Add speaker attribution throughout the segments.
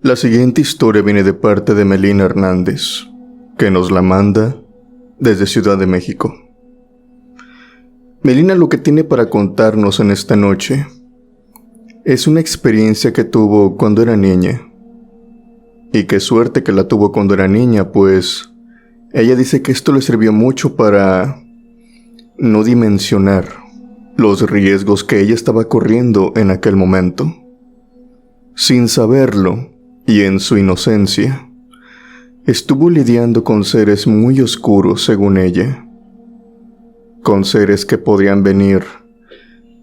Speaker 1: La siguiente historia viene de parte de Melina Hernández, que nos la manda desde Ciudad de México. Melina lo que tiene para contarnos en esta noche es una experiencia que tuvo cuando era niña. Y qué suerte que la tuvo cuando era niña, pues ella dice que esto le sirvió mucho para no dimensionar los riesgos que ella estaba corriendo en aquel momento. Sin saberlo, y en su inocencia, estuvo lidiando con seres muy oscuros, según ella. Con seres que podrían venir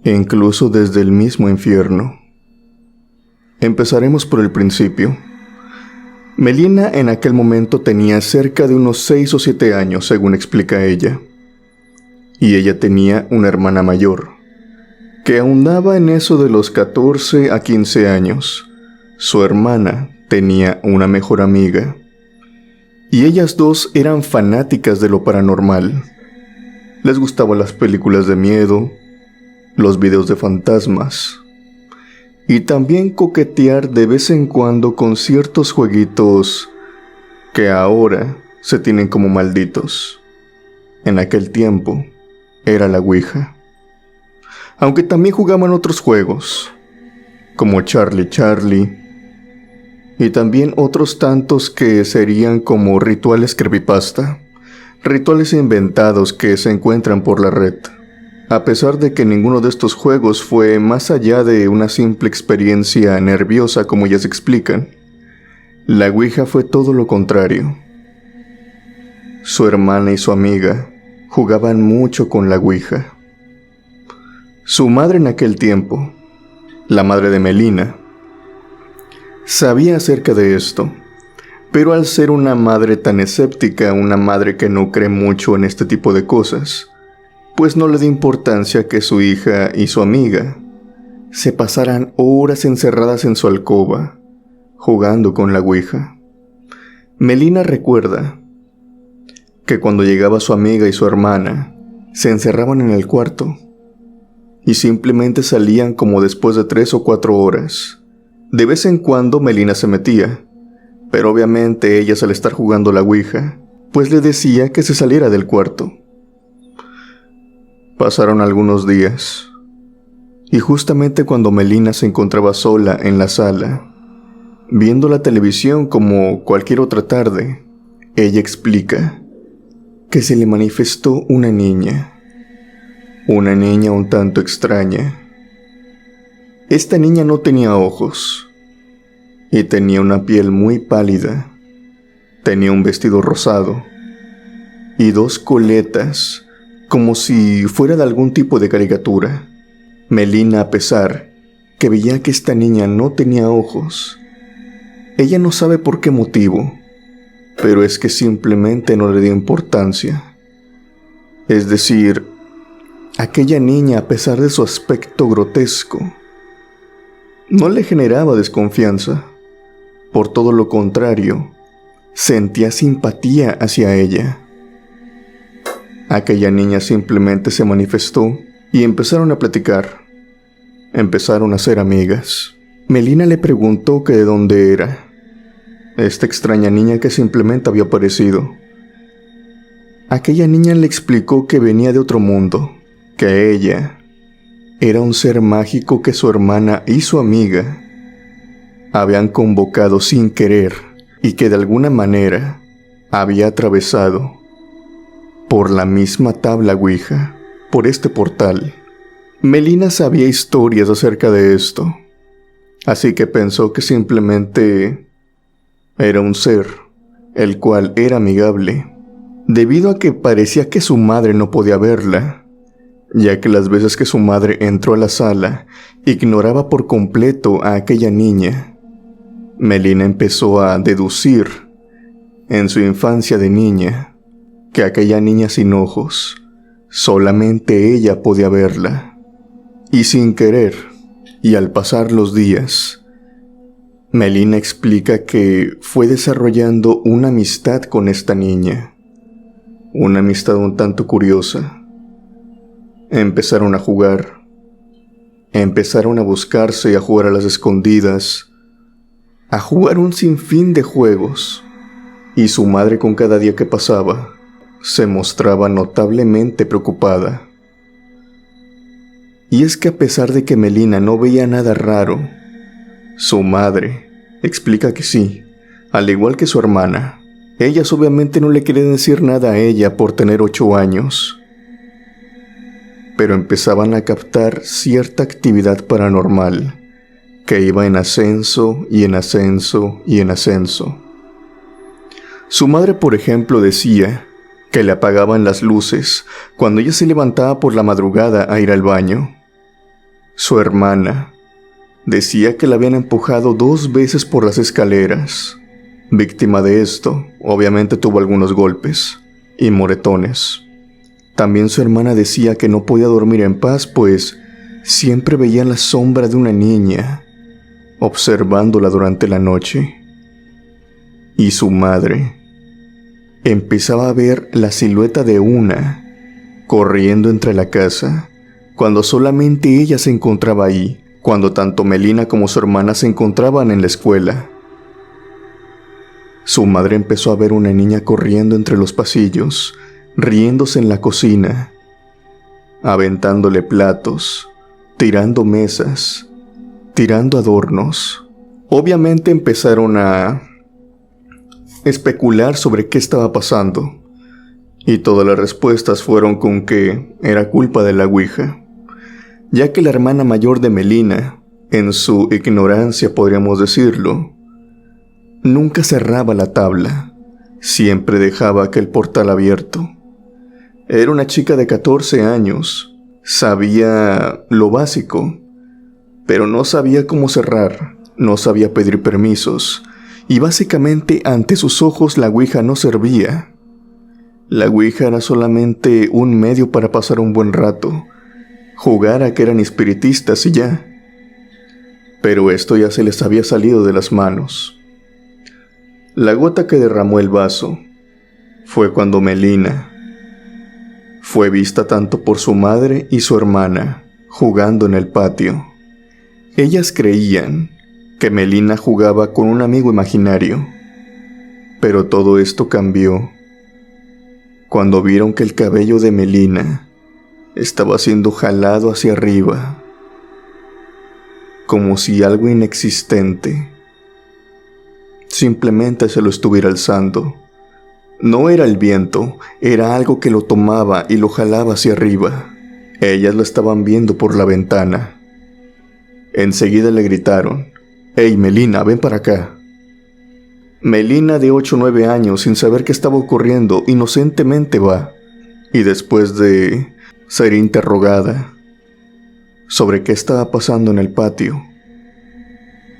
Speaker 1: incluso desde el mismo infierno. Empezaremos por el principio. Melina en aquel momento tenía cerca de unos 6 o 7 años, según explica ella. Y ella tenía una hermana mayor, que ahondaba en eso de los 14 a 15 años. Su hermana tenía una mejor amiga, y ellas dos eran fanáticas de lo paranormal. Les gustaban las películas de miedo, los videos de fantasmas, y también coquetear de vez en cuando con ciertos jueguitos que ahora se tienen como malditos. En aquel tiempo era la Ouija. Aunque también jugaban otros juegos, como Charlie Charlie, y también otros tantos que serían como rituales creepypasta, rituales inventados que se encuentran por la red. A pesar de que ninguno de estos juegos fue más allá de una simple experiencia nerviosa como ellas explican, la Ouija fue todo lo contrario. Su hermana y su amiga jugaban mucho con la Ouija. Su madre en aquel tiempo, la madre de Melina, sabía acerca de esto, pero al ser una madre tan escéptica, una madre que no cree mucho en este tipo de cosas, pues no le da importancia que su hija y su amiga se pasaran horas encerradas en su alcoba, jugando con la Ouija. Melina recuerda que cuando llegaba su amiga y su hermana, se encerraban en el cuarto, y simplemente salían como después de 3 o 4 horas. De vez en cuando Melina se metía, pero obviamente ellas al estar jugando la Ouija, pues le decía que se saliera del cuarto. Pasaron algunos días, y justamente cuando Melina se encontraba sola en la sala, viendo la televisión como cualquier otra tarde, ella explica que se le manifestó una niña un tanto extraña. Esta niña no tenía ojos, y tenía una piel muy pálida, tenía un vestido rosado, y 2 coletas, como si fuera de algún tipo de caricatura. Melina, a pesar que veía que esta niña no tenía ojos, ella no sabe por qué motivo, pero es que simplemente no le dio importancia. Es decir, aquella niña, a pesar de su aspecto grotesco, no le generaba desconfianza. Por todo lo contrario, sentía simpatía hacia ella. Aquella niña simplemente se manifestó y empezaron a platicar. Empezaron a ser amigas. Melina le preguntó que de dónde era esta extraña niña que simplemente había aparecido. Aquella niña le explicó que venía de otro mundo, que ella era un ser mágico que su hermana y su amiga habían convocado sin querer y que de alguna manera había atravesado por la misma tabla Ouija, por este portal. Melina sabía historias acerca de esto, así que pensó que simplemente era un ser, el cual era amigable, debido a que parecía que su madre no podía verla, ya que las veces que su madre entró a la sala, ignoraba por completo a aquella niña. Melina empezó a deducir, en su infancia de niña, que aquella niña sin ojos, solamente ella podía verla. Y sin querer, y al pasar los días, Melina explica que fue desarrollando una amistad con esta niña, una amistad un tanto curiosa. Empezaron a jugar, empezaron a buscarse y a jugar a las escondidas, a jugar un sinfín de juegos, y su madre con cada día que pasaba se mostraba notablemente preocupada. Y es que a pesar de que Melina no veía nada raro, su madre explica que sí, al igual que su hermana. Ellas obviamente no le querían decir nada a ella por tener 8 años, pero empezaban a captar cierta actividad paranormal que iba en ascenso y en ascenso y en ascenso. Su madre, por ejemplo, decía que le apagaban las luces cuando ella se levantaba por la madrugada a ir al baño. Su hermana decía que la habían empujado 2 veces por las escaleras. Víctima de esto, obviamente tuvo algunos golpes y moretones. También su hermana decía que no podía dormir en paz, pues siempre veía la sombra de una niña observándola durante la noche. Y su madre empezaba a ver la silueta de una corriendo entre la casa, cuando solamente ella se encontraba ahí, cuando tanto Melina como su hermana se encontraban en la escuela. Su madre empezó a ver una niña corriendo entre los pasillos, riéndose en la cocina, aventándole platos, tirando mesas, tirando adornos. Obviamente empezaron a especular sobre qué estaba pasando, y todas las respuestas fueron con que era culpa de la Ouija, ya que la hermana mayor de Melina, en su ignorancia podríamos decirlo, nunca cerraba la tabla, siempre dejaba aquel portal abierto. Era una chica de 14 años, sabía lo básico, pero no sabía cómo cerrar, no sabía pedir permisos, y básicamente ante sus ojos la Ouija no servía. La Ouija era solamente un medio para pasar un buen rato, jugar a que eran espiritistas y ya. Pero esto ya se les había salido de las manos. La gota que derramó el vaso fue cuando Melina fue vista tanto por su madre y su hermana jugando en el patio. Ellas creían que Melina jugaba con un amigo imaginario, pero todo esto cambió cuando vieron que el cabello de Melina estaba siendo jalado hacia arriba, como si algo inexistente simplemente se lo estuviera alzando. No era el viento, era algo que lo tomaba y lo jalaba hacia arriba. Ellas lo estaban viendo por la ventana. Enseguida le gritaron: «¡Hey, Melina, ven para acá!». Melina, de 8 o 9 años, sin saber qué estaba ocurriendo, inocentemente va, y después de ser interrogada sobre qué estaba pasando en el patio,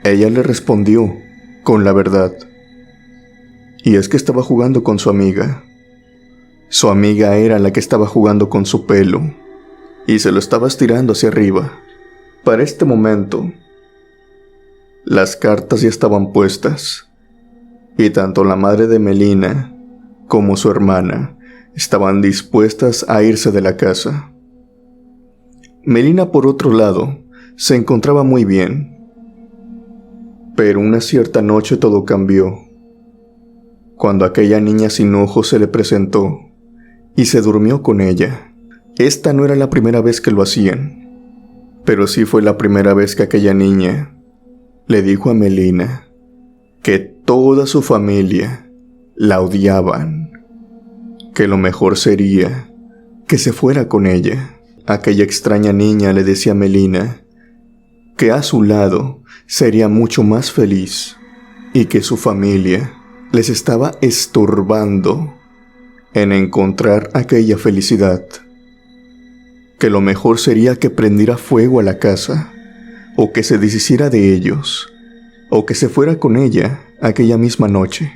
Speaker 1: ella le respondió con la verdad. Y es que estaba jugando con su amiga. Su amiga era la que estaba jugando con su pelo y se lo estaba estirando hacia arriba. Para este momento, las cartas ya estaban puestas, y tanto la madre de Melina como su hermana estaban dispuestas a irse de la casa. Melina, por otro lado, se encontraba muy bien, pero una cierta noche todo cambió, cuando aquella niña sin ojos se le presentó y se durmió con ella. Esta no era la primera vez que lo hacían, pero sí fue la primera vez que aquella niña le dijo a Melina que toda su familia la odiaban, que lo mejor sería que se fuera con ella. Aquella extraña niña le decía a Melina que a su lado sería mucho más feliz y que su familia les estaba estorbando en encontrar aquella felicidad, que lo mejor sería que prendiera fuego a la casa, o que se deshiciera de ellos, o que se fuera con ella aquella misma noche.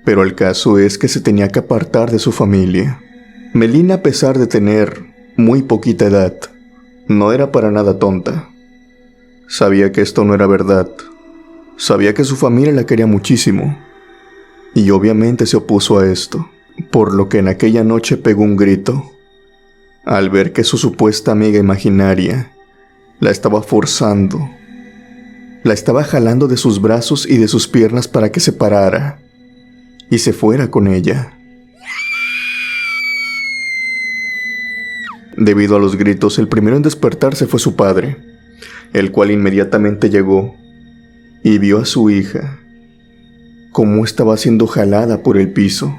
Speaker 1: Pero el caso es que se tenía que apartar de su familia. Melina, a pesar de tener muy poquita edad, no era para nada tonta. Sabía que esto no era verdad. Sabía que su familia la quería muchísimo, y obviamente se opuso a esto, por lo que en aquella noche pegó un grito al ver que su supuesta amiga imaginaria la estaba forzando La estaba jalando de sus brazos y de sus piernas para que se parara y se fuera con ella. Debido a los gritos, el primero en despertarse fue su padre, el cual inmediatamente llegó y vio a su hija cómo estaba siendo jalada por el piso.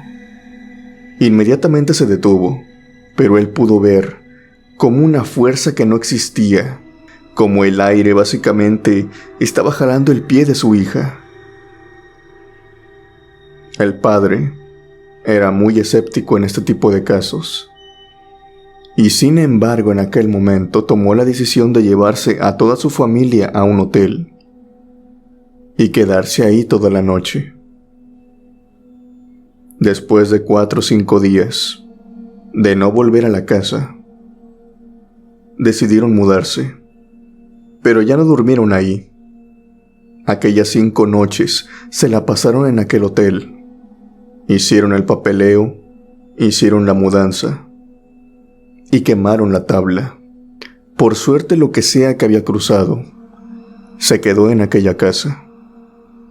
Speaker 1: Inmediatamente se detuvo, pero él pudo ver cómo una fuerza que no existía, como el aire básicamente, estaba jalando el pie de su hija. El padre era muy escéptico en este tipo de casos, y sin embargo en aquel momento tomó la decisión de llevarse a toda su familia a un hotel y quedarse ahí toda la noche. Después de 4 o 5 días de no volver a la casa, decidieron mudarse, pero ya no durmieron ahí. Aquellas 5 noches se la pasaron en aquel hotel. Hicieron el papeleo, hicieron la mudanza y quemaron la tabla. Por suerte, lo que sea que había cruzado se quedó en aquella casa,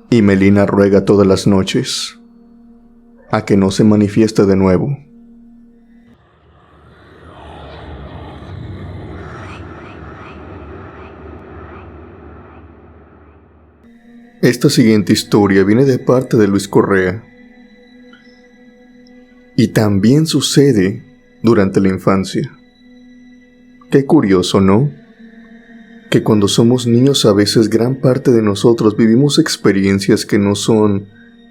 Speaker 1: y Melina ruega todas las noches a que no se manifieste de nuevo. Esta siguiente historia viene de parte de Luis Correa, y también sucede durante la infancia. Qué curioso, ¿no? Que cuando somos niños a veces gran parte de nosotros vivimos experiencias que no son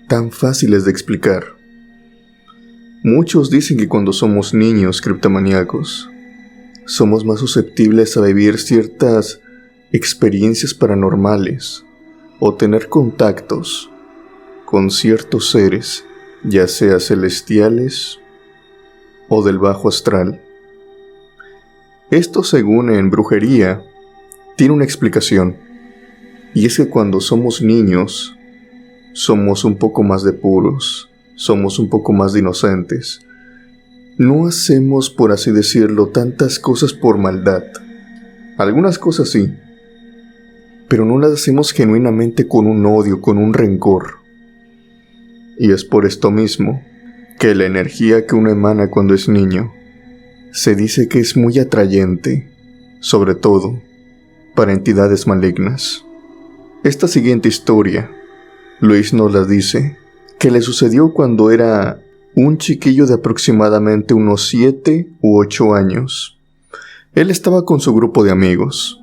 Speaker 1: tan fáciles de explicar. Muchos dicen que cuando somos niños criptomaníacos, somos más susceptibles a vivir ciertas experiencias paranormales o tener contactos con ciertos seres, ya sea celestiales o del bajo astral. Esto, según en brujería, tiene una explicación, y es que cuando somos niños somos un poco más de puros, somos un poco más de inocentes. No hacemos, por así decirlo, tantas cosas por maldad. Algunas cosas sí, pero no las hacemos genuinamente con un odio, con un rencor. Y es por esto mismo que la energía que uno emana cuando es niño se dice que es muy atrayente, sobre todo para entidades malignas. Esta siguiente historia, Luis nos la dice, que le sucedió cuando era un chiquillo de aproximadamente unos 7 u 8 años. Él estaba con su grupo de amigos.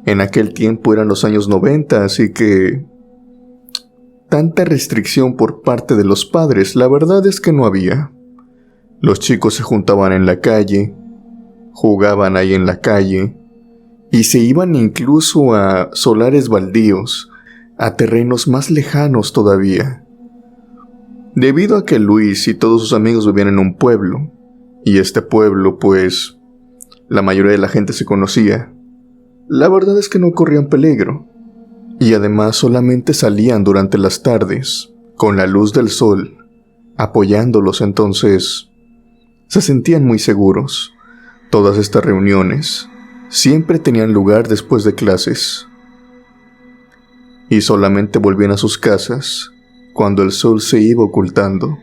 Speaker 1: En aquel tiempo eran los años 90, así que tanta restricción por parte de los padres, la verdad es que no había. Los chicos se juntaban en la calle, jugaban ahí en la calle, y se iban incluso a solares baldíos, a terrenos más lejanos todavía. Debido a que Luis y todos sus amigos vivían en un pueblo, y este pueblo, pues, la mayoría de la gente se conocía, la verdad es que no corrían peligro, y además solamente salían durante las tardes, con la luz del sol, apoyándolos. Entonces se sentían muy seguros. Todas estas reuniones siempre tenían lugar después de clases, y solamente volvían a sus casas cuando el sol se iba ocultando.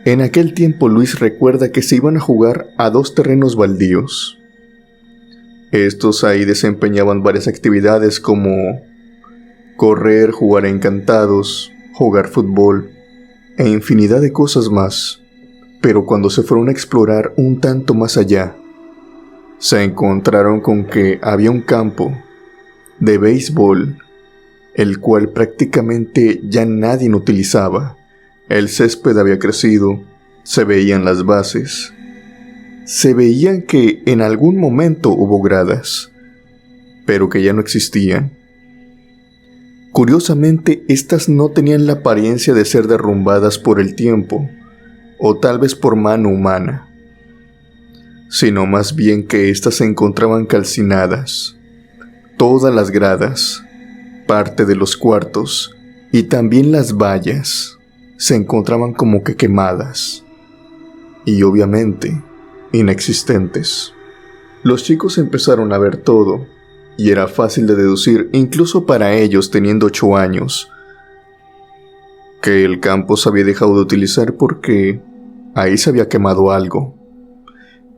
Speaker 1: En aquel tiempo Luis recuerda que se iban a jugar a 2 terrenos baldíos. Estos ahí desempeñaban varias actividades como correr, jugar a encantados, jugar fútbol e infinidad de cosas más. Pero cuando se fueron a explorar un tanto más allá, se encontraron con que había un campo de béisbol, el cual prácticamente ya nadie utilizaba. El césped había crecido, se veían las bases, se veían que en algún momento hubo gradas, pero que ya no existían. Curiosamente, estas no tenían la apariencia de ser derrumbadas por el tiempo, o tal vez por mano humana, sino más bien que éstas se encontraban calcinadas. Todas las gradas, parte de los cuartos y también las vallas se encontraban como que quemadas y obviamente inexistentes. Los chicos empezaron a ver todo y era fácil de deducir, incluso para ellos teniendo 8 años, que el campo se había dejado de utilizar porque ahí se había quemado algo,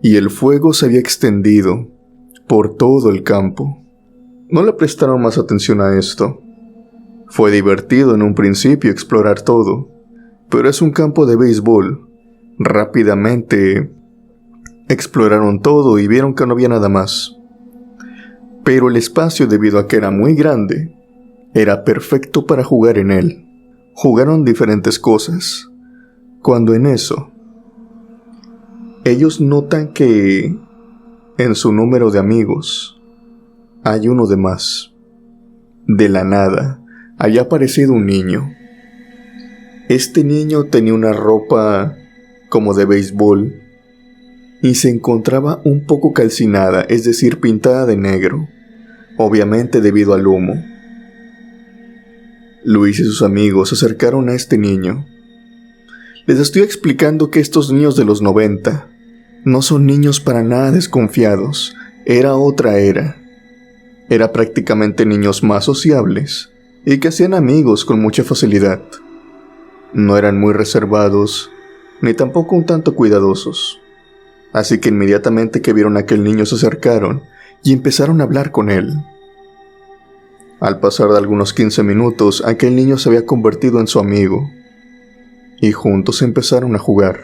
Speaker 1: y el fuego se había extendido por todo el campo. No le prestaron más atención a esto. Fue divertido en un principio explorar todo, pero es un campo de béisbol. Rápidamente exploraron todo y vieron que no había nada más. Pero el espacio, debido a que era muy grande, era perfecto para jugar en él. Jugaron diferentes cosas. Cuando en eso, ellos notan que en su número de amigos hay uno de más. De la nada, había aparecido un niño. Este niño tenía una ropa como de béisbol y se encontraba un poco calcinada, es decir, pintada de negro, obviamente debido al humo. Luis y sus amigos se acercaron a este niño. Les estoy explicando que estos niños de los 90 no son niños para nada desconfiados. Era otra era. Era prácticamente niños más sociables y que hacían amigos con mucha facilidad. No eran muy reservados, ni tampoco un tanto cuidadosos. Así que inmediatamente que vieron a aquel niño se acercaron y empezaron a hablar con él. Al pasar de algunos 15 minutos, aquel niño se había convertido en su amigo, y juntos empezaron a jugar.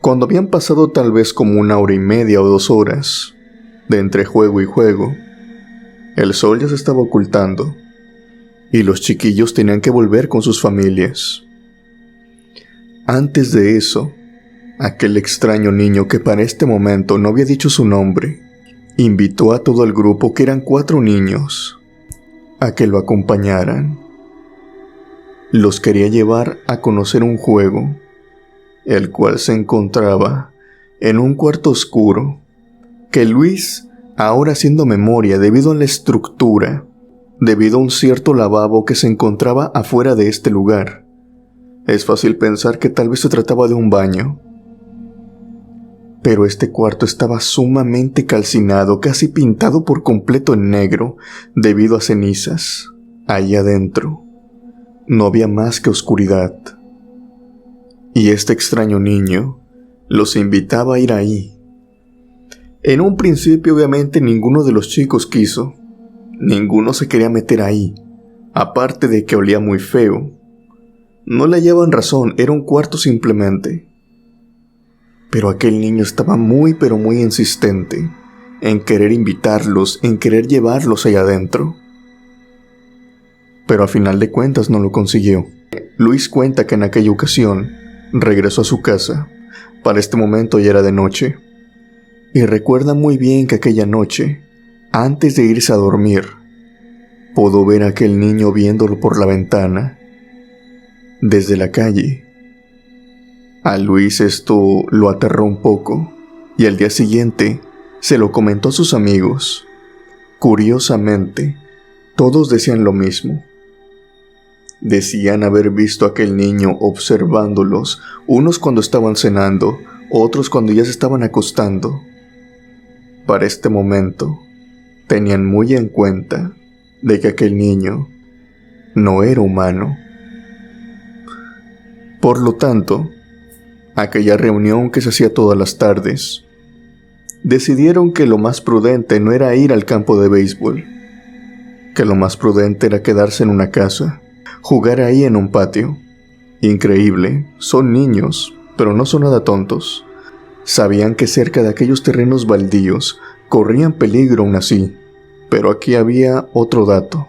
Speaker 1: Cuando habían pasado tal vez como 1 hora y media o 2 horas, de entre juego y juego, el sol ya se estaba ocultando, y los chiquillos tenían que volver con sus familias. Antes de eso, aquel extraño niño que para este momento no había dicho su nombre, invitó a todo el grupo, que eran 4 niños, a que lo acompañaran. Los quería llevar a conocer un juego, el cual se encontraba en un cuarto oscuro, que Luis, ahora haciendo memoria debido a la estructura, debido a un cierto lavabo que se encontraba afuera de este lugar, es fácil pensar que tal vez se trataba de un baño. Pero este cuarto estaba sumamente calcinado, casi pintado por completo en negro, debido a cenizas. Ahí adentro no había más que oscuridad. Y este extraño niño los invitaba a ir ahí. En un principio, obviamente, ninguno de los chicos quiso. Ninguno se quería meter ahí, aparte de que olía muy feo. No le hallaban razón, era un cuarto simplemente. Pero aquel niño estaba muy pero muy insistente en querer invitarlos, en querer llevarlos allá adentro. Pero a final de cuentas no lo consiguió. Luis cuenta que en aquella ocasión regresó a su casa. Para este momento ya era de noche. Y recuerda muy bien que aquella noche, antes de irse a dormir, pudo ver a aquel niño viéndolo por la ventana, desde la calle. A Luis esto lo aterró un poco, y al día siguiente se lo comentó a sus amigos. Curiosamente, todos decían lo mismo. Decían haber visto a aquel niño observándolos, unos cuando estaban cenando, otros cuando ya se estaban acostando. Para este momento, tenían muy en cuenta de que aquel niño no era humano. Por lo tanto, aquella reunión que se hacía todas las tardes, decidieron que lo más prudente no era ir al campo de béisbol, que lo más prudente era quedarse en una casa, jugar ahí en un patio. Increíble, son niños, pero no son nada tontos. Sabían que cerca de aquellos terrenos baldíos corrían peligro aún así, pero aquí había otro dato,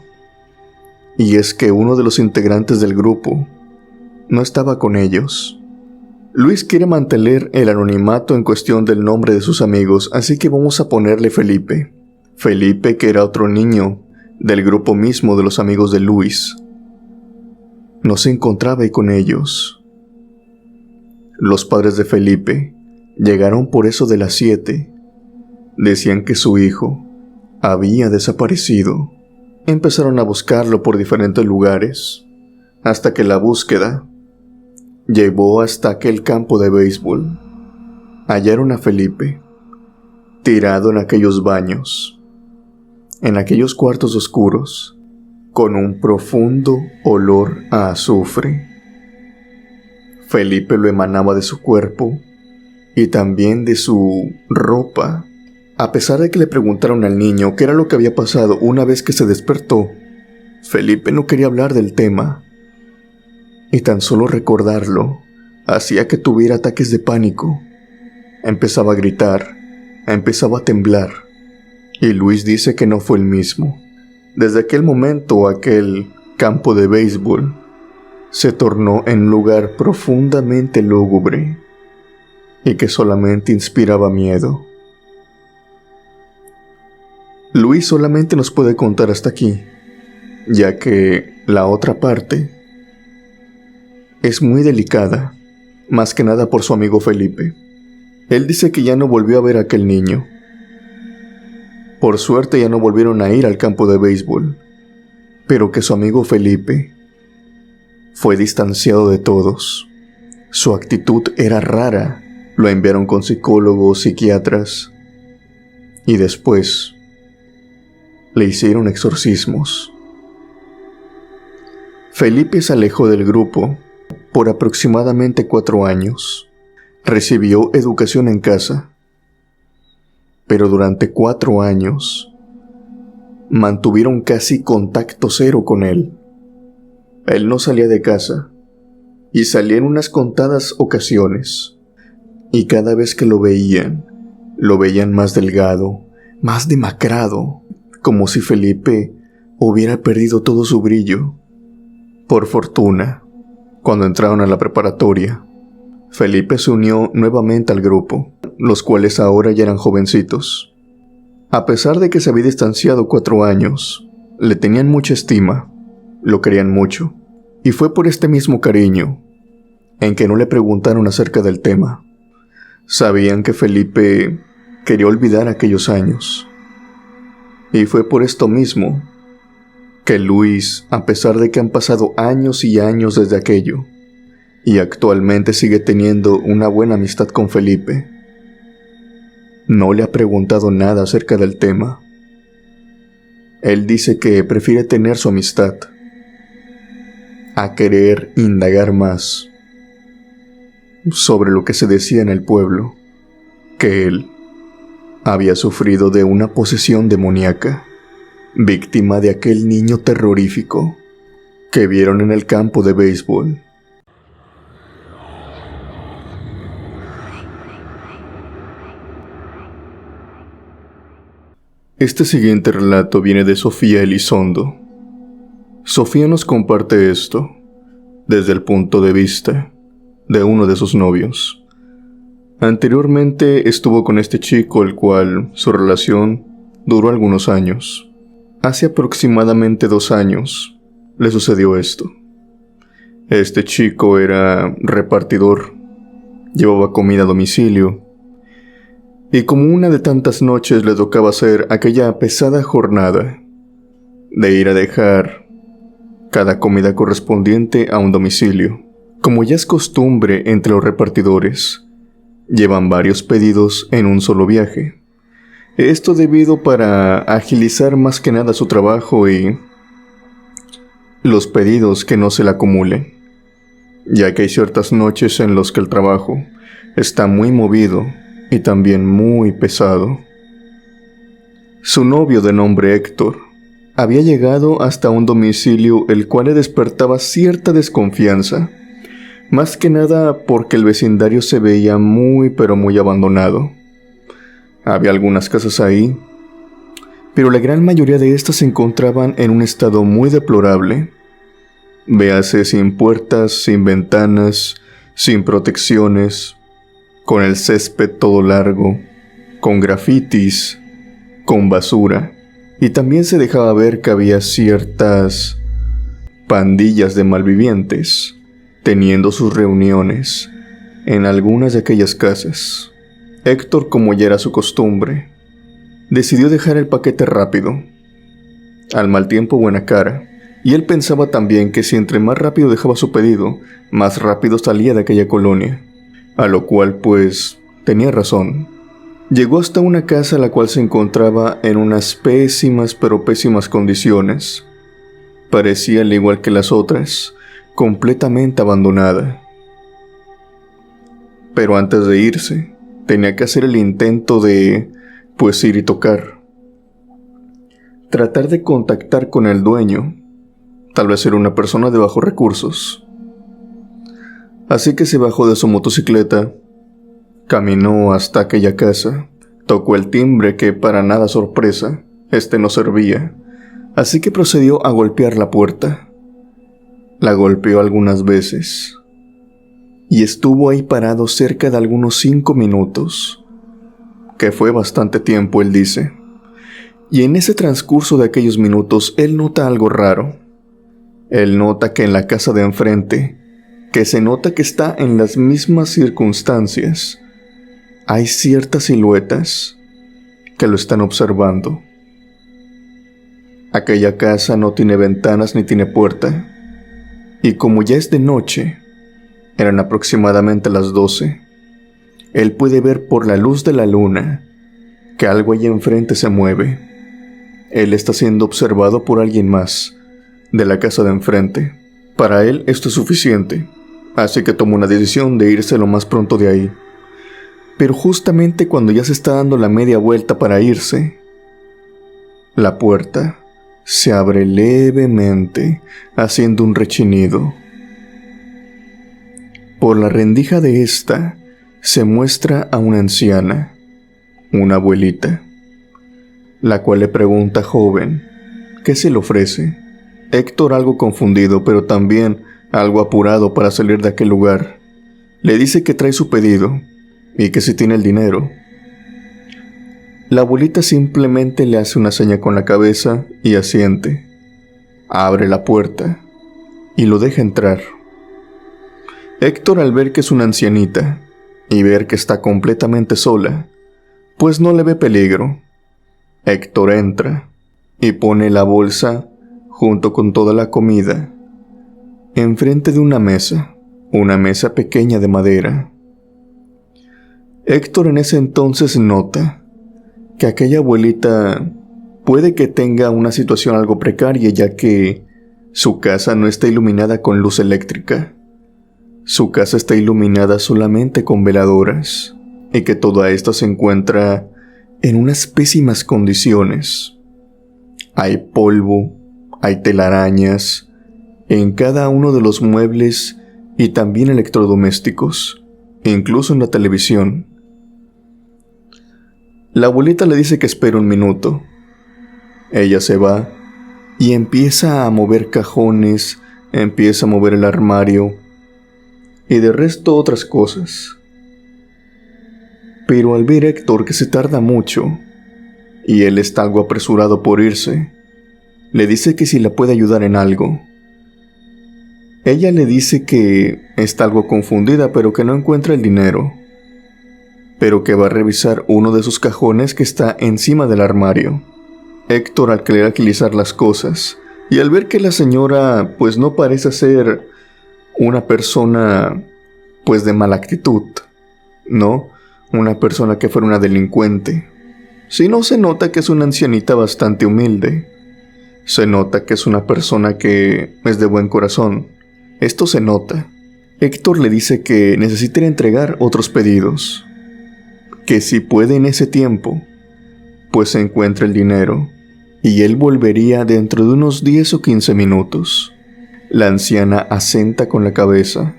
Speaker 1: y es que uno de los integrantes del grupo no estaba con ellos. Luis quiere mantener el anonimato en cuestión del nombre de sus amigos, así que vamos a ponerle Felipe. Felipe, que era otro niño del grupo mismo de los amigos de Luis, no se encontraba ahí con ellos. Los padres de Felipe llegaron por eso de las 7. Decían que su hijo había desaparecido. Empezaron a buscarlo por diferentes lugares, hasta que la búsqueda llevó hasta aquel campo de béisbol. Hallaron a Felipe tirado en aquellos baños. en aquellos cuartos oscuros, con un profundo olor a azufre. Felipe lo emanaba de su cuerpo y también de su ropa. A pesar de que le preguntaron al niño qué era lo que había pasado una vez que se despertó, Felipe no quería hablar del tema, y tan solo recordarlo hacía que tuviera ataques de pánico. Empezaba a gritar, empezaba a temblar, y Luis dice que no fue el mismo. Desde aquel momento, aquel campo de béisbol se tornó en un lugar profundamente lúgubre y que solamente inspiraba miedo. Luis solamente nos puede contar hasta aquí, ya que la otra parte es muy delicada, más que nada por su amigo Felipe. Él dice que ya no volvió a ver a aquel niño. Por suerte ya no volvieron a ir al campo de béisbol, pero que su amigo Felipe fue distanciado de todos. Su actitud era rara, lo enviaron con psicólogos, psiquiatras, y después le hicieron exorcismos. Felipe se alejó del grupo por aproximadamente 4 años. Recibió educación en casa, pero durante 4 años mantuvieron casi contacto cero con él. Él no salía de casa y salía en unas contadas ocasiones, y cada vez que lo veían más delgado, más demacrado, como si Felipe hubiera perdido todo su brillo. Por fortuna, cuando entraron a la preparatoria, Felipe se unió nuevamente al grupo, los cuales ahora ya eran jovencitos. A pesar de que se había distanciado 4 años, le tenían mucha estima, lo querían mucho, y fue por este mismo cariño en que no le preguntaron acerca del tema. Sabían que Felipe quería olvidar aquellos años. Y fue por esto mismo que Luis, a pesar de que han pasado años y años desde aquello, y actualmente sigue teniendo una buena amistad con Felipe, no le ha preguntado nada acerca del tema. Él dice que prefiere tener su amistad a querer indagar más sobre lo que se decía en el pueblo, que él había sufrido de una posesión demoníaca, víctima de aquel niño terrorífico que vieron en el campo de béisbol. Este siguiente relato viene de Sofía Elizondo. Sofía nos comparte esto desde el punto de vista de uno de sus novios. Anteriormente estuvo con este chico, el cual su relación duró algunos años. Hace aproximadamente 2 años le sucedió esto. Este chico era repartidor, llevaba comida a domicilio, y como una de tantas noches le tocaba hacer aquella pesada jornada de ir a dejar cada comida correspondiente a un domicilio. Como ya es costumbre entre los repartidores, llevan varios pedidos en un solo viaje. Esto debido para agilizar más que nada su trabajo y los pedidos que no se le acumulen, ya que hay ciertas noches en las que el trabajo está muy movido y también muy pesado. Su novio, de nombre Héctor, había llegado hasta un domicilio el cual le despertaba cierta desconfianza, más que nada porque el vecindario se veía muy pero muy abandonado. Había algunas casas ahí, pero la gran mayoría de estas se encontraban en un estado muy deplorable. Véase sin puertas, sin ventanas, sin protecciones, con el césped todo largo, con grafitis, con basura, y también se dejaba ver que había ciertas pandillas de malvivientes teniendo sus reuniones en algunas de aquellas casas. Héctor, como ya era su costumbre, decidió dejar el paquete rápido. Al mal tiempo, buena cara, y él pensaba también que si entre más rápido dejaba su pedido, más rápido salía de aquella colonia, a lo cual pues tenía razón. Llegó hasta una casa la cual se encontraba en unas pésimas pero pésimas condiciones. Parecía, al igual que las otras, completamente abandonada. Pero antes de irse, tenía que hacer el intento de, pues, ir y tocar. Tratar de contactar con el dueño. Tal vez era una persona de bajos recursos. Así que se bajó de su motocicleta, caminó hasta aquella casa, tocó el timbre que, para nada sorpresa, no servía, así que procedió a golpear la puerta. La golpeó algunas veces, y estuvo ahí parado cerca de algunos 5 minutos, que fue bastante tiempo, él dice. Y en ese transcurso de aquellos minutos, él nota algo raro. Él nota que en la casa de enfrente, que se nota que está en las mismas circunstancias, hay ciertas siluetas que lo están observando. Aquella casa no tiene ventanas ni tiene puerta, y como ya es de noche, eran aproximadamente las 12, él puede ver por la luz de la luna que algo allí enfrente se mueve. Él está siendo observado por alguien más de la casa de enfrente. Para él esto es suficiente, así que toma una decisión de irse lo más pronto de ahí. Pero justamente cuando ya se está dando la media vuelta para irse, la puerta se abre levemente, haciendo un rechinido. Por la rendija de esta se muestra a una anciana, una abuelita, la cual le pregunta: joven, ¿qué se le ofrece? Héctor, algo confundido, pero también algo apurado para salir de aquel lugar, le dice que trae su pedido y que si tiene el dinero. La abuelita simplemente le hace una seña con la cabeza y asiente. Abre la puerta y lo deja entrar. Héctor, al ver que es una ancianita y ver que está completamente sola, pues no le ve peligro. Héctor entra y pone la bolsa junto con toda la comida enfrente de una mesa pequeña de madera. Héctor en ese entonces nota que aquella abuelita puede que tenga una situación algo precaria, ya que su casa no está iluminada con luz eléctrica. Su casa está iluminada solamente con veladoras, y que toda esta se encuentra en unas pésimas condiciones. Hay polvo, hay telarañas en cada uno de los muebles y también electrodomésticos, incluso en la televisión. La abuelita le dice que espere un minuto. Ella se va y empieza a mover cajones, empieza a mover el armario y de resto otras cosas. Pero al ver a Héctor que se tarda mucho y él está algo apresurado por irse, le dice que si la puede ayudar en algo. Ella le dice que está algo confundida, pero que no encuentra el dinero, pero que va a revisar uno de sus cajones que está encima del armario. Héctor, al querer agilizar las cosas y al ver que la señora pues no parece ser una persona pues de mala actitud, no una persona que fuera una delincuente, sino se nota que es una ancianita bastante humilde. Se nota que es una persona que es de buen corazón. Esto se nota. Héctor le dice que necesita entregar otros pedidos, que si puede en ese tiempo, pues se encuentra el dinero, y él volvería dentro de unos 10 o 15 minutos. La anciana asenta con la cabeza,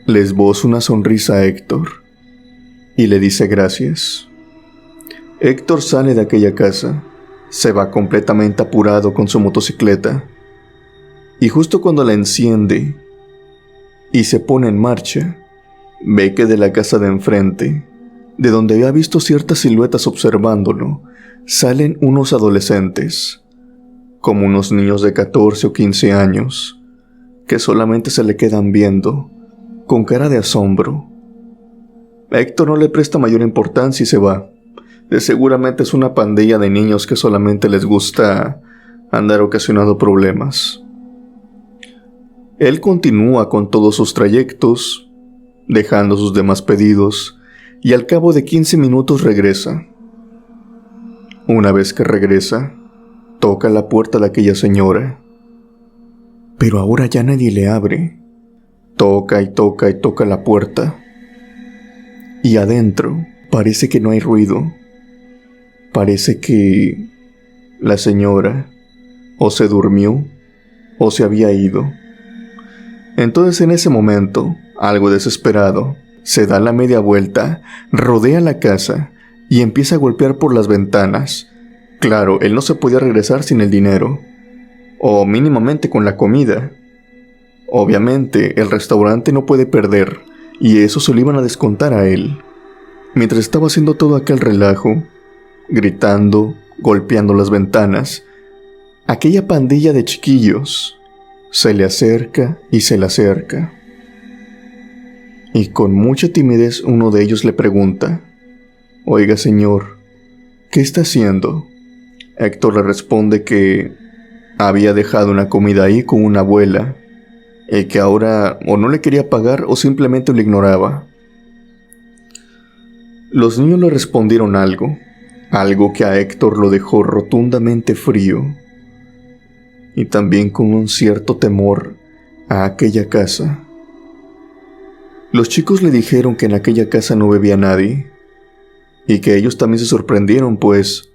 Speaker 1: le esboza una sonrisa a Héctor, y le dice gracias. Héctor sale de aquella casa, se va completamente apurado con su motocicleta, y justo cuando la enciende y se pone en marcha, ve que de la casa de enfrente, de donde había visto ciertas siluetas observándolo, salen unos adolescentes, como unos niños de 14 o 15 años, que solamente se le quedan viendo, con cara de asombro. Héctor no le presta mayor importancia y se va. Seguramente es una pandilla de niños que solamente les gusta andar ocasionando problemas. Él continúa con todos sus trayectos, dejando sus demás pedidos, y al cabo de 15 minutos regresa. Una vez que regresa, toca la puerta de aquella señora, pero ahora ya nadie le abre. Toca y toca y toca la puerta, y adentro parece que no hay ruido. Parece que la señora o se durmió o se había ido. Entonces en ese momento, algo desesperado, se da la media vuelta, rodea la casa y empieza a golpear por las ventanas. Claro, él no se podía regresar sin el dinero, o mínimamente con la comida. Obviamente, el restaurante no puede perder, y eso se lo iban a descontar a él. Mientras estaba haciendo todo aquel relajo, gritando, golpeando las ventanas, aquella pandilla de chiquillos se le acerca y se le acerca. Y con mucha timidez uno de ellos le pregunta: «Oiga, señor, ¿qué está haciendo?». Héctor le responde que había dejado una comida ahí con una abuela, y que ahora o no le quería pagar o simplemente lo ignoraba. Los niños le respondieron algo que a Héctor lo dejó rotundamente frío, y también con un cierto temor a aquella casa. Los chicos le dijeron que en aquella casa no vivía nadie, y que ellos también se sorprendieron, pues,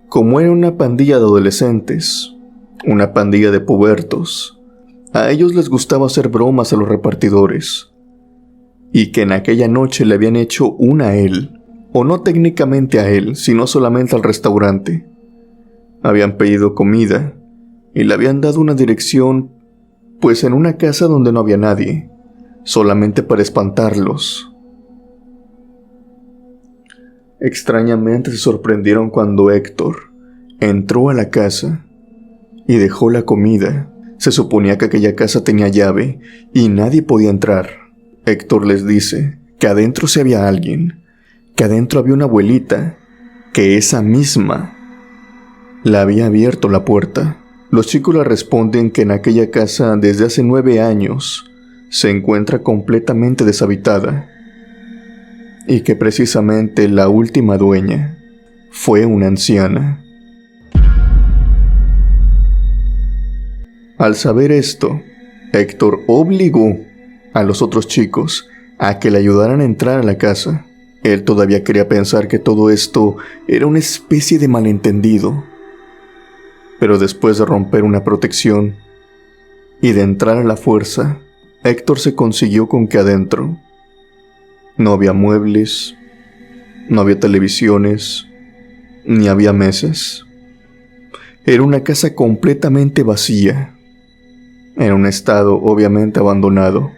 Speaker 1: como era una pandilla de adolescentes, una pandilla de pubertos, a ellos les gustaba hacer bromas a los repartidores, y que en aquella noche le habían hecho una a él, o no técnicamente a él, sino solamente al restaurante. Habían pedido comida, y le habían dado una dirección, pues en una casa donde no había nadie, solamente para espantarlos. Extrañamente se sorprendieron cuando Héctor entró a la casa y dejó la comida. Se suponía que aquella casa tenía llave y nadie podía entrar. Héctor les dice que adentro sí había alguien, que adentro había una abuelita, que esa misma le había abierto la puerta. Los chicos le responden que en aquella casa desde hace 9 años se encuentra completamente deshabitada, y que precisamente la última dueña fue una anciana. Al saber esto, Héctor obligó a los otros chicos a que le ayudaran a entrar a la casa. Él todavía quería pensar que todo esto era una especie de malentendido. Pero después de romper una protección y de entrar a la fuerza, Héctor se consiguió con que adentro no había muebles, no había televisiones, ni había mesas. Era una casa completamente vacía, en un estado obviamente abandonado,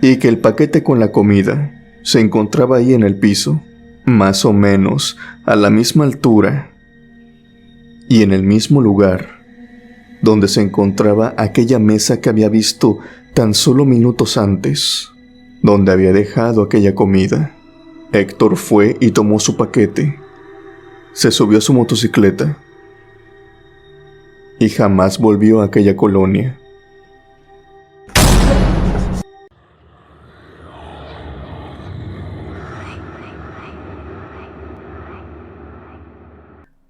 Speaker 1: y que el paquete con la comida se encontraba ahí en el piso, más o menos a la misma altura y en el mismo lugar donde se encontraba aquella mesa que había visto tan solo minutos antes, donde había dejado aquella comida. Héctor fue y tomó su paquete, se subió a su motocicleta y jamás volvió a aquella colonia.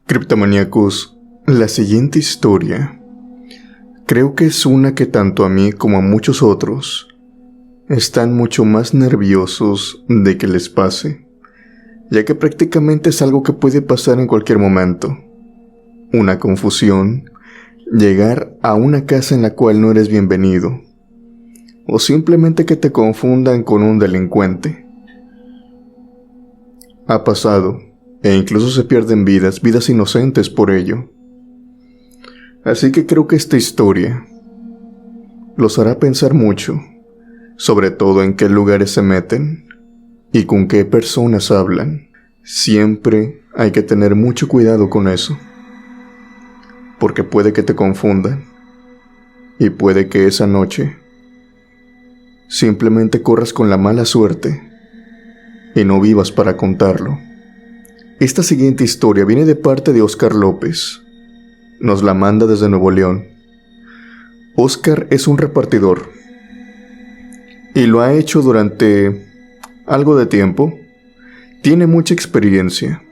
Speaker 1: Criptomaníacos, la siguiente historia creo que es una que tanto a mí como a muchos otros están mucho más nerviosos de que les pase, ya que prácticamente es algo que puede pasar en cualquier momento. Una confusión, llegar a una casa en la cual no eres bienvenido, o simplemente que te confundan con un delincuente. Ha pasado, e incluso se pierden vidas inocentes por ello. Así que creo que esta historia los hará pensar mucho, sobre todo en qué lugares se meten y con qué personas hablan. Siempre hay que tener mucho cuidado con eso, porque puede que te confundan, y puede que esa noche simplemente corras con la mala suerte y no vivas para contarlo. Esta siguiente historia viene de parte de Oscar López. Nos la manda desde Nuevo León. Oscar es un repartidor y lo ha hecho durante algo de tiempo, tiene mucha experiencia.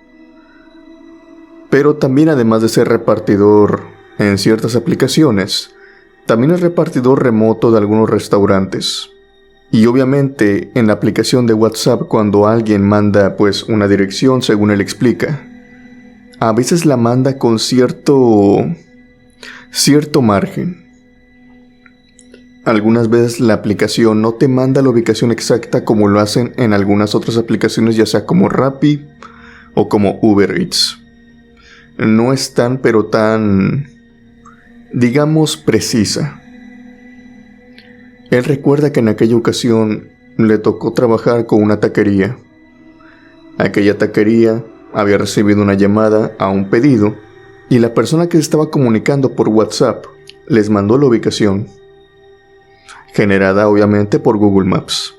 Speaker 1: Pero también, además de ser repartidor en ciertas aplicaciones, también es repartidor remoto de algunos restaurantes. Y obviamente en la aplicación de WhatsApp, cuando alguien manda pues una dirección según él explica, a veces la manda con cierto margen. Algunas veces la aplicación no te manda la ubicación exacta como lo hacen en algunas otras aplicaciones, ya sea como Rappi o como Uber Eats. No es tan, pero tan, digamos, precisa. Él recuerda que en aquella ocasión le tocó trabajar con una taquería. Aquella taquería había recibido una llamada a un pedido y la persona que se estaba comunicando por WhatsApp les mandó la ubicación, generada obviamente por Google Maps.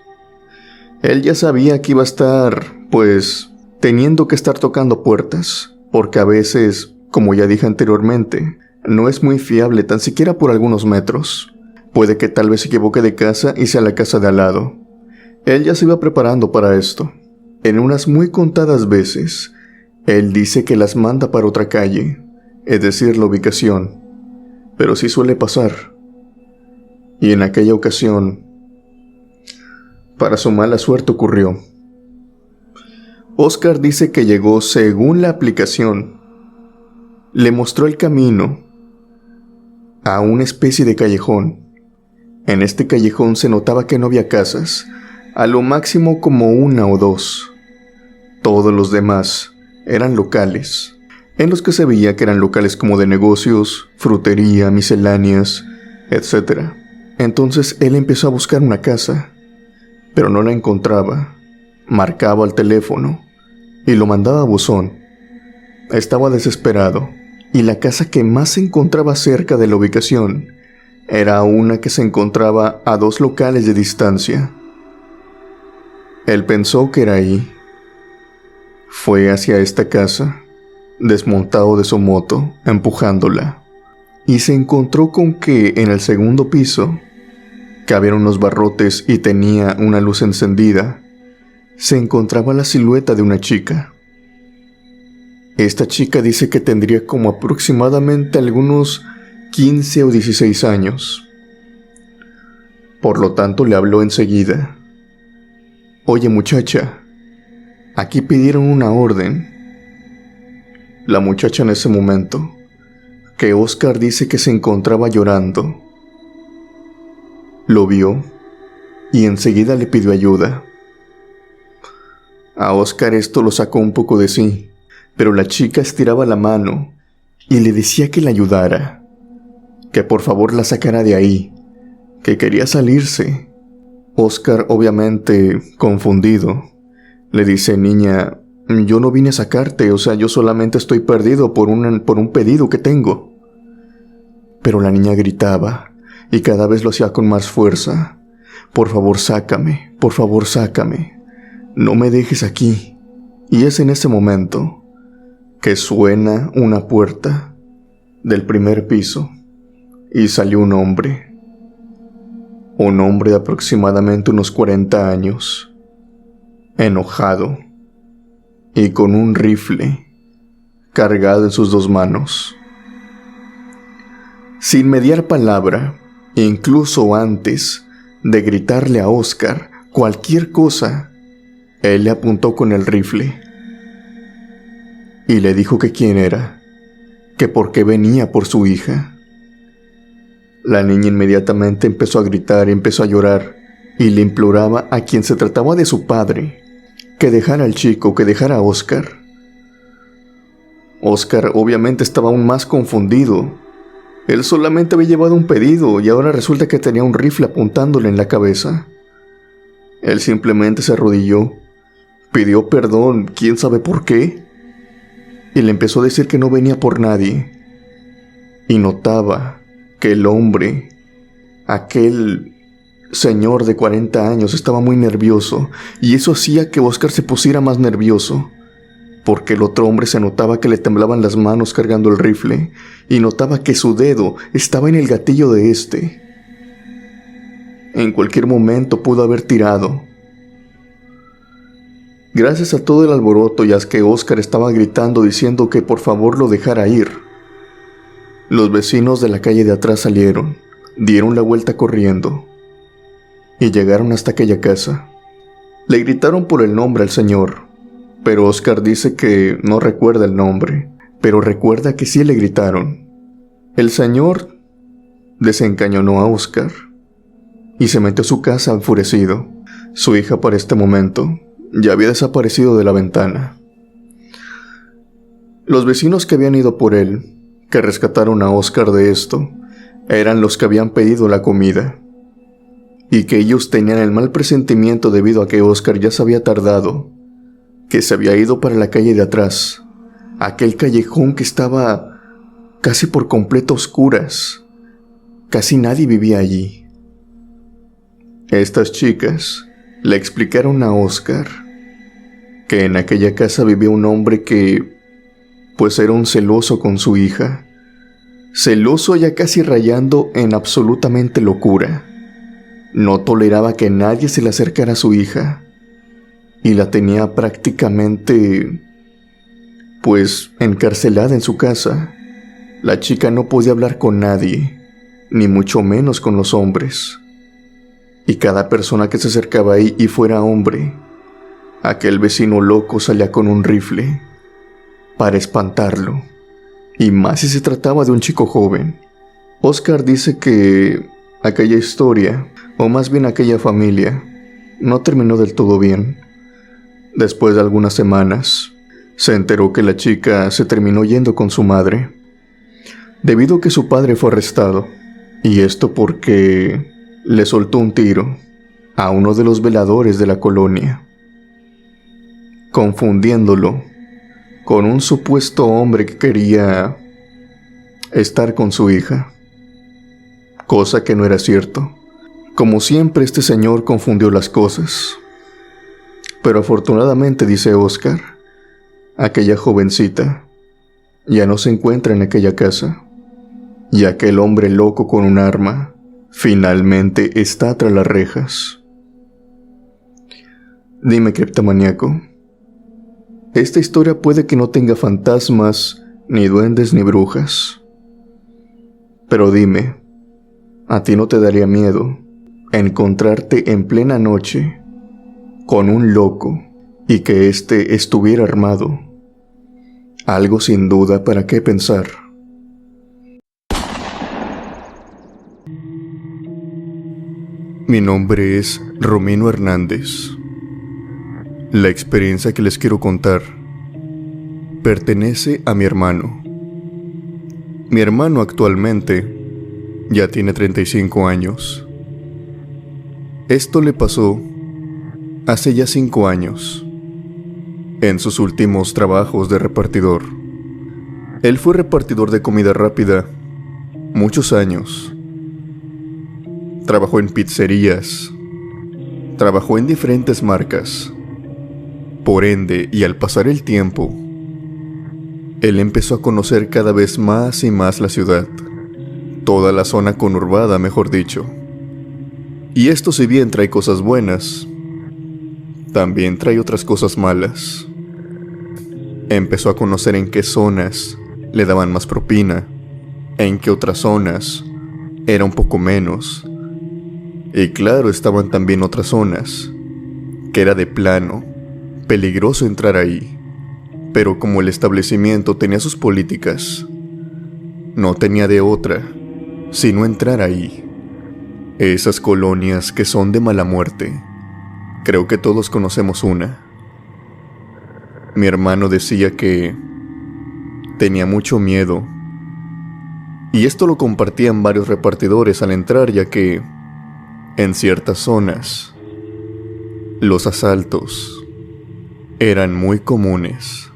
Speaker 1: Él ya sabía que iba a estar, pues, teniendo que estar tocando puertas, porque a veces, como ya dije anteriormente, no es muy fiable tan siquiera por algunos metros. Puede que tal vez se equivoque de casa y sea la casa de al lado. Él ya se iba preparando para esto. En unas muy contadas veces, él dice que las manda para otra calle, es decir, la ubicación, pero sí suele pasar. Y en aquella ocasión, para su mala suerte ocurrió. Oscar dice que llegó según la aplicación. Le mostró el camino a una especie de callejón. En este callejón se notaba que no había casas, a lo máximo como una o dos. Todos los demás eran locales, en los que se veía que eran locales como de negocios, frutería, misceláneas, etc. Entonces él empezó a buscar una casa, pero no la encontraba. Marcaba al teléfono y lo mandaba a buzón. Estaba desesperado, y la casa que más se encontraba cerca de la ubicación era una que se encontraba a 2 locales de distancia. Él pensó que era ahí. Fue hacia esta casa, desmontado de su moto, empujándola, y se encontró con que en el segundo piso, que había unos barrotes y tenía una luz encendida, se encontraba la silueta de una chica. Esta chica dice que tendría como aproximadamente algunos 15 o 16 años. Por lo tanto, le habló enseguida. «Oye, muchacha, aquí pidieron una orden». La muchacha en ese momento, que Oscar dice que se encontraba llorando, lo vio y enseguida le pidió ayuda. A Oscar esto lo sacó un poco de sí, pero la chica estiraba la mano y le decía que la ayudara, que por favor la sacara de ahí, que quería salirse. Oscar, obviamente confundido, le dice: «Niña, yo no vine a sacarte, o sea, yo solamente estoy perdido por un pedido que tengo». Pero la niña gritaba, y cada vez lo hacía con más fuerza: «Por favor, sácame, por favor, sácame, no me dejes aquí». Y es en ese momento que suena una puerta del primer piso y salió un hombre de aproximadamente unos 40 años, enojado y con un rifle cargado en sus 2 manos. Sin mediar palabra, incluso antes de gritarle a Oscar cualquier cosa, él le apuntó con el rifle y le dijo que quién era, que por qué venía por su hija. La niña inmediatamente empezó a gritar y empezó a llorar, y le imploraba a quien se trataba de su padre que dejara al chico, que dejara a Oscar. Oscar obviamente estaba aún más confundido. Él solamente había llevado un pedido y ahora resulta que tenía un rifle apuntándole en la cabeza. Él simplemente se arrodilló, pidió perdón, quién sabe por qué, y le empezó a decir que no venía por nadie. Y notaba que el hombre, aquel señor de 40 años, estaba muy nervioso, y eso hacía que Oscar se pusiera más nervioso, porque el otro hombre se notaba que le temblaban las manos cargando el rifle, y notaba que su dedo estaba en el gatillo de este. En cualquier momento pudo haber tirado. Gracias a todo el alboroto y a que Oscar estaba gritando diciendo que por favor lo dejara ir, los vecinos de la calle de atrás salieron, dieron la vuelta corriendo y llegaron hasta aquella casa. Le gritaron por el nombre al señor, pero Oscar dice que no recuerda el nombre, pero recuerda que sí le gritaron. El señor desencañonó a Oscar y se metió a su casa enfurecido. Su hija para este momento ya había desaparecido de la ventana. Los vecinos que habían ido por él, que rescataron a Oscar de esto, eran los que habían pedido la comida, y que ellos tenían el mal presentimiento debido a que Oscar ya se había tardado, que se había ido para la calle de atrás, aquel callejón que estaba casi por completo a oscuras. Casi nadie vivía allí. Estas chicas le explicaron a Oscar que en aquella casa vivía un hombre que, pues, era un celoso con su hija. Celoso, ya casi rayando en absolutamente locura. No toleraba que nadie se le acercara a su hija y la tenía prácticamente, pues, encarcelada en su casa. La chica no podía hablar con nadie, ni mucho menos con los hombres. Y cada persona que se acercaba ahí y fuera hombre, aquel vecino loco salía con un rifle para espantarlo, y más si se trataba de un chico joven. Oscar dice que aquella historia, o más bien aquella familia, no terminó del todo bien. Después de algunas semanas, se enteró que la chica se terminó yendo con su madre, debido a que su padre fue arrestado, y esto porque le soltó un tiro a uno de los veladores de la colonia, confundiéndolo con un supuesto hombre que quería estar con su hija, cosa que no era cierto. Como siempre, este señor confundió las cosas, pero afortunadamente, dice Oscar, aquella jovencita ya no se encuentra en aquella casa, y aquel hombre loco con un arma finalmente está tras las rejas. Dime, criptomaníaco, esta historia puede que no tenga fantasmas, ni duendes, ni brujas, pero dime, ¿a ti no te daría miedo encontrarte en plena noche con un loco y que éste estuviera armado? Algo sin duda para qué pensar. Mi nombre es Romino Hernández. La experiencia que les quiero contar pertenece a mi hermano. Mi hermano actualmente ya tiene 35 años. Esto le pasó hace ya 5 años, en sus últimos trabajos de repartidor. Él fue repartidor de comida rápida muchos años. Trabajó en pizzerías, trabajó en diferentes marcas. Por ende, y al pasar el tiempo, él empezó a conocer cada vez más y más la ciudad, toda la zona conurbada, mejor dicho. Y esto, si bien trae cosas buenas, también trae otras cosas malas. Empezó a conocer en qué zonas le daban más propina, en qué otras zonas era un poco menos. Y claro, estaban también otras zonas que era de plano peligroso entrar ahí, pero como el establecimiento tenía sus políticas, no tenía de otra sino entrar ahí. Esas colonias que son de mala muerte, creo que todos conocemos una. Mi hermano decía que tenía mucho miedo, y esto lo compartían varios repartidores al entrar, ya que en ciertas zonas los asaltos eran muy comunes.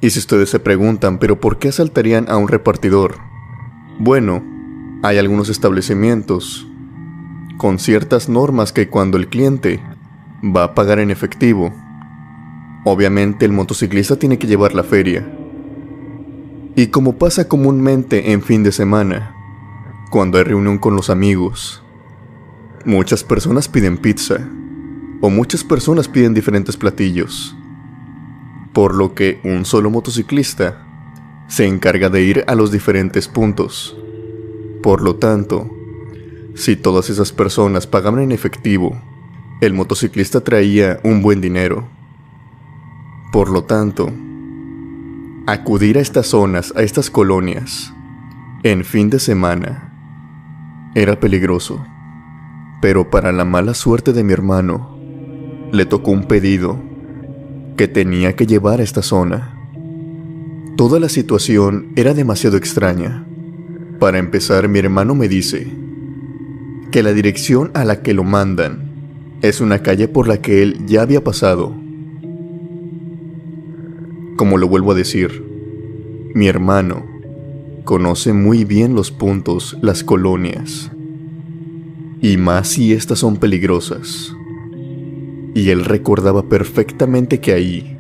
Speaker 1: Y si ustedes se preguntan, ¿pero por qué asaltarían a un repartidor? Bueno, hay algunos establecimientos con ciertas normas que cuando el cliente va a pagar en efectivo, obviamente el motociclista tiene que llevar la feria. Y como pasa comúnmente en fin de semana, cuando hay reunión con los amigos, muchas personas piden pizza. o muchas personas piden diferentes platillos, por lo que un solo motociclista se encarga de ir a los diferentes puntos. Por lo tanto, si todas esas personas pagaban en efectivo, el motociclista traía un buen dinero. Por lo tanto, acudir a estas zonas, a estas colonias, en fin de semana, era peligroso. Pero para la mala suerte de mi hermano, le tocó un pedido que tenía que llevar a esta zona. Toda la situación era demasiado extraña. Para empezar, mi hermano me dice que la dirección a la que lo mandan es una calle por la que él ya había pasado. Como lo vuelvo a decir, mi hermano conoce muy bien los puntos, las colonias, y más si estas son peligrosas. Y él recordaba perfectamente que ahí,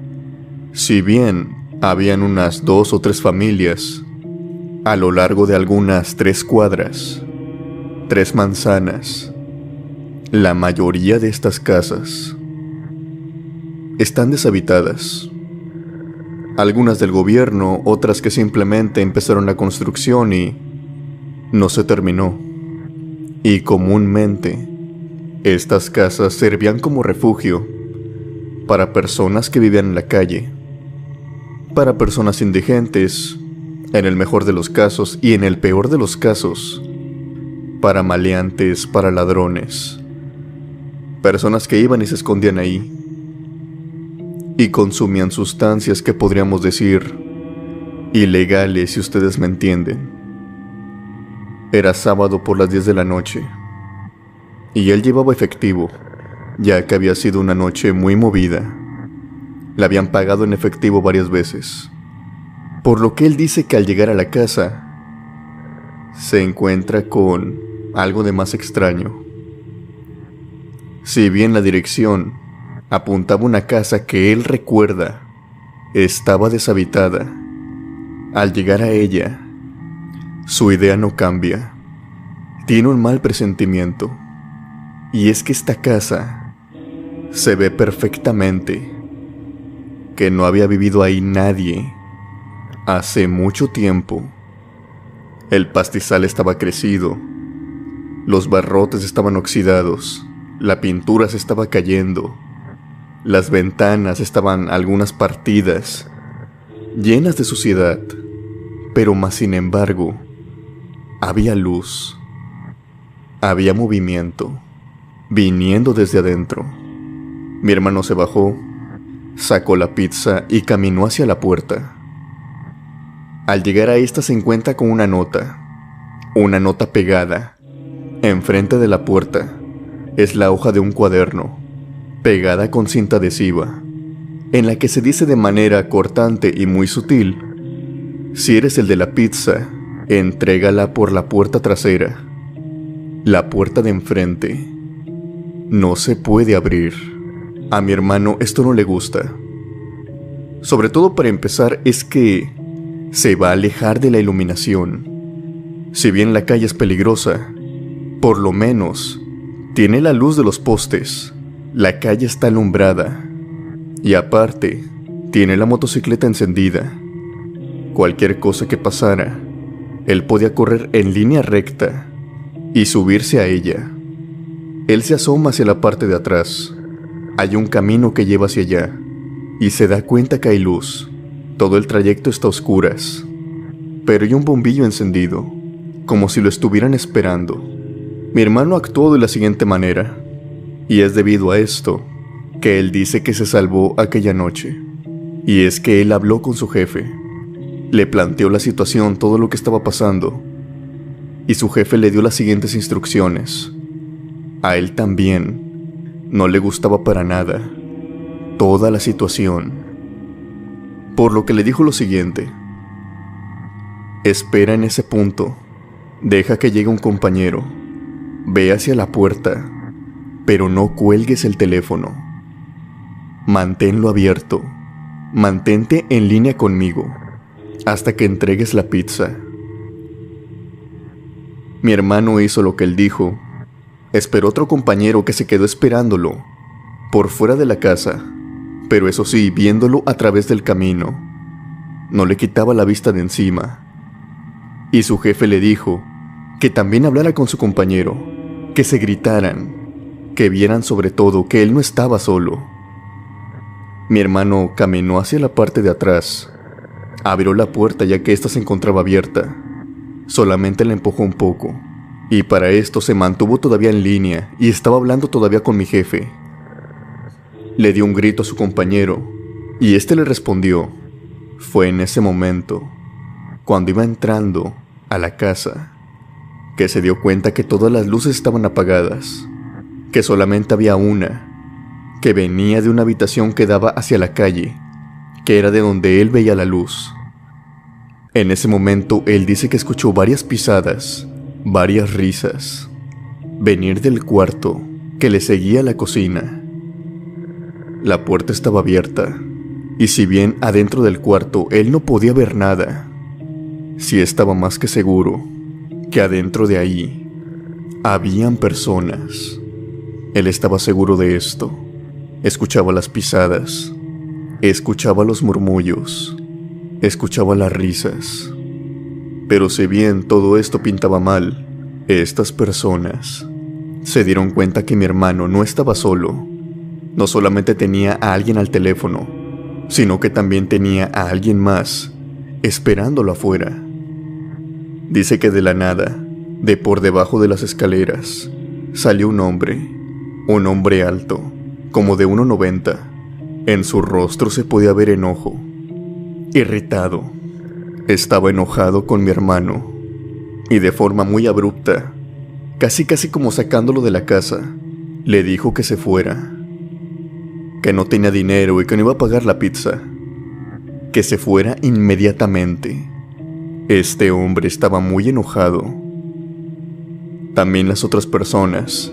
Speaker 1: si bien habían unas 2 o 3 familias, a lo largo de algunas 3 cuadras, 3 manzanas, la mayoría de estas casas están deshabitadas. Algunas del gobierno, otras que simplemente empezaron la construcción y no se terminó. Y comúnmente, estas casas servían como refugio para personas que vivían en la calle, para personas indigentes, en el mejor de los casos, y en el peor de los casos, para maleantes, para ladrones, personas que iban y se escondían ahí y consumían sustancias que podríamos decir ilegales, si ustedes me entienden. Era sábado por las 10 de la noche y él llevaba efectivo, ya que había sido una noche muy movida. Le habían pagado en efectivo varias veces, por lo que él dice que al llegar a la casa se encuentra con algo de más extraño. Si bien la dirección apuntaba a una casa que él recuerda estaba deshabitada, al llegar a ella, su idea no cambia. Tiene un mal presentimiento, y es que esta casa se ve perfectamente que no había vivido ahí nadie hace mucho tiempo. El pastizal estaba crecido, los barrotes estaban oxidados, la pintura se estaba cayendo, las ventanas estaban algunas partidas, llenas de suciedad, pero más sin embargo, había luz, había movimiento, viniendo desde adentro. Mi hermano se bajó, sacó la pizza y caminó hacia la puerta. Al llegar a esta se encuentra con una nota pegada. Enfrente de la puerta es la hoja de un cuaderno, pegada con cinta adhesiva, en la que se dice de manera cortante y muy sutil: si eres el de la pizza, entrégala por la puerta trasera. La puerta de enfrente no se puede abrir. A mi hermano esto no le gusta. Sobre todo, para empezar, es que se va a alejar de la iluminación. Si bien la calle es peligrosa, por lo menos tiene la luz de los postes. La calle está alumbrada. Y aparte, tiene la motocicleta encendida. Cualquier cosa que pasara, él podía correr en línea recta y subirse a ella. Él se asoma hacia la parte de atrás. Hay un camino que lleva hacia allá, y se da cuenta que hay luz. Todo el trayecto está a oscuras, pero hay un bombillo encendido, como si lo estuvieran esperando. Mi hermano actuó de la siguiente manera, y es debido a esto que él dice que se salvó aquella noche. Y es que él habló con su jefe, le planteó la situación, todo lo que estaba pasando, y su jefe le dio las siguientes instrucciones. A él también no le gustaba para nada toda la situación, por lo que le dijo lo siguiente: espera en ese punto, deja que llegue un compañero, ve hacia la puerta, pero no cuelgues el teléfono, manténlo abierto, mantente en línea conmigo hasta que entregues la pizza. Mi hermano hizo lo que él dijo. Esperó otro compañero que se quedó esperándolo, por fuera de la casa, pero eso sí, viéndolo a través del camino. No le quitaba la vista de encima. Y su jefe le dijo que también hablara con su compañero, que se gritaran, que vieran sobre todo que él no estaba solo. Mi hermano caminó hacia la parte de atrás, abrió la puerta ya que ésta se encontraba abierta, solamente la empujó un poco, y para esto se mantuvo todavía en línea y estaba hablando todavía con mi jefe. Le dio un grito a su compañero, y este le respondió. Fue en ese momento, cuando iba entrando a la casa, que se dio cuenta que todas las luces estaban apagadas, que solamente había una, que venía de una habitación que daba hacia la calle, que era de donde él veía la luz. En ese momento él dice que escuchó varias pisadas, varias risas, venir del cuarto que le seguía a la cocina. La puerta estaba abierta, y si bien adentro del cuarto él no podía ver nada, sí estaba más que seguro que adentro de ahí habían personas. Él estaba seguro de esto. Escuchaba las pisadas, escuchaba los murmullos, escuchaba las risas. Pero si bien todo esto pintaba mal, estas personas se dieron cuenta que mi hermano no estaba solo. No solamente tenía a alguien al teléfono, sino que también tenía a alguien más esperándolo afuera. Dice que de la nada, de por debajo de las escaleras, salió un hombre alto, como de 1,90. En su rostro se podía ver enojo, irritado. Estaba enojado con mi hermano, y de forma muy abrupta, casi como sacándolo de la casa, le dijo que se fuera, que no tenía dinero y que no iba a pagar la pizza, que se fuera inmediatamente. Este hombre estaba muy enojado. También las otras personas,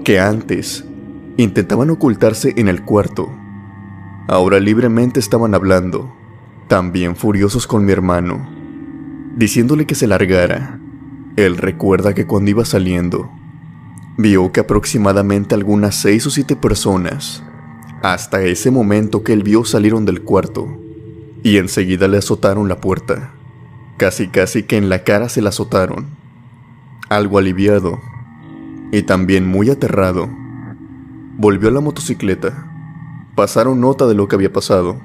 Speaker 1: que antes intentaban ocultarse en el cuarto, ahora libremente estaban hablando, también furiosos con mi hermano, diciéndole que se largara. Él recuerda que cuando iba saliendo, vio que aproximadamente algunas 6 o 7 personas, hasta ese momento que él vio, salieron del cuarto, y enseguida le azotaron la puerta. Casi que en la cara se la azotaron. Algo aliviado, y también muy aterrado, volvió a la motocicleta. Pasaron nota de lo que había pasado,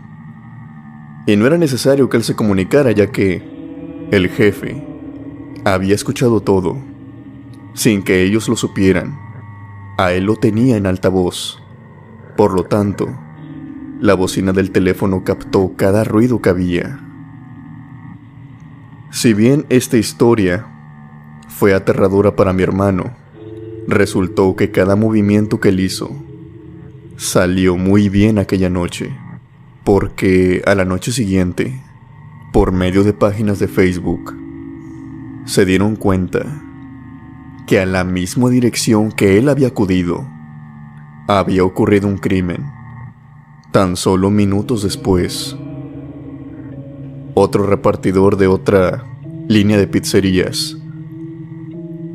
Speaker 1: y no era necesario que él se comunicara, ya que el jefe había escuchado todo, sin que ellos lo supieran. A él lo tenía en altavoz. Por lo tanto, la bocina del teléfono captó cada ruido que había. Si bien esta historia fue aterradora para mi hermano, resultó que cada movimiento que él hizo salió muy bien aquella noche, porque a la noche siguiente, por medio de páginas de Facebook, se dieron cuenta que a la misma dirección que él había acudido, había ocurrido un crimen. Tan solo minutos después, otro repartidor de otra línea de pizzerías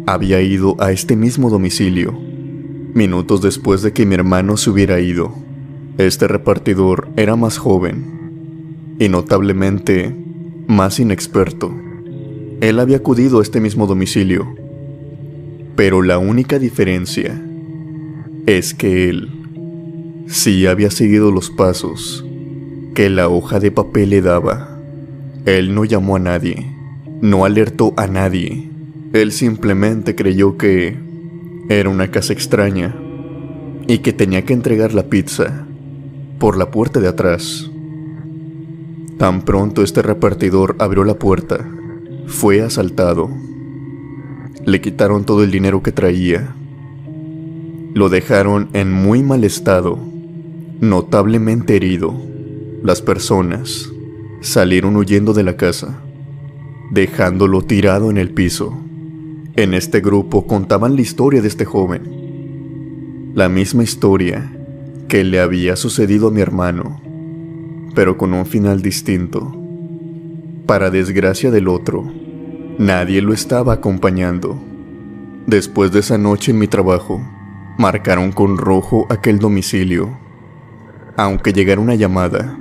Speaker 1: había ido a este mismo domicilio, minutos después de que mi hermano se hubiera ido. Este repartidor era más joven y notablemente más inexperto. Él había acudido a este mismo domicilio, pero la única diferencia es que él sí había seguido los pasos que la hoja de papel le daba. Él no llamó a nadie, no alertó a nadie. Él simplemente creyó que era una casa extraña y que tenía que entregar la pizza por la puerta de atrás. Tan pronto este repartidor abrió la puerta, fue asaltado. Le quitaron todo el dinero que traía. Lo dejaron en muy mal estado, notablemente herido. Las personas salieron huyendo de la casa, dejándolo tirado en el piso. En este grupo contaban la historia de este joven, la misma historia que le había sucedido a mi hermano, pero con un final distinto. Para desgracia del otro, nadie lo estaba acompañando. Después de esa noche en mi trabajo, marcaron con rojo aquel domicilio. Aunque llegara una llamada,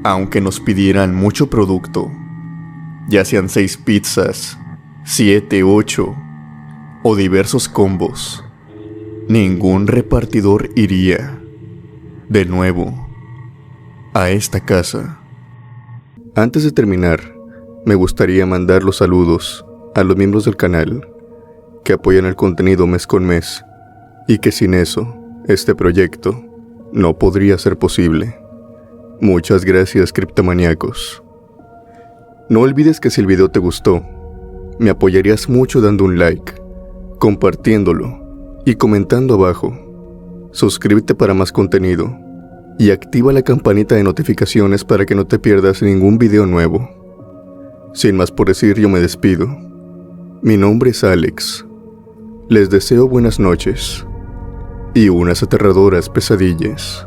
Speaker 1: aunque nos pidieran mucho producto, ya sean 6 pizzas, 7, 8 o diversos combos, ningún repartidor iría de nuevo a esta casa. Antes de terminar, me gustaría mandar los saludos a los miembros del canal que apoyan el contenido mes con mes y que sin eso, este proyecto no podría ser posible. Muchas gracias, criptomaníacos. No olvides que si el video te gustó, me apoyarías mucho dando un like, compartiéndolo y comentando abajo. Suscríbete para más contenido y activa la campanita de notificaciones para que no te pierdas ningún video nuevo. Sin más por decir, yo me despido. Mi nombre es Alex. Les deseo buenas noches y unas aterradoras pesadillas.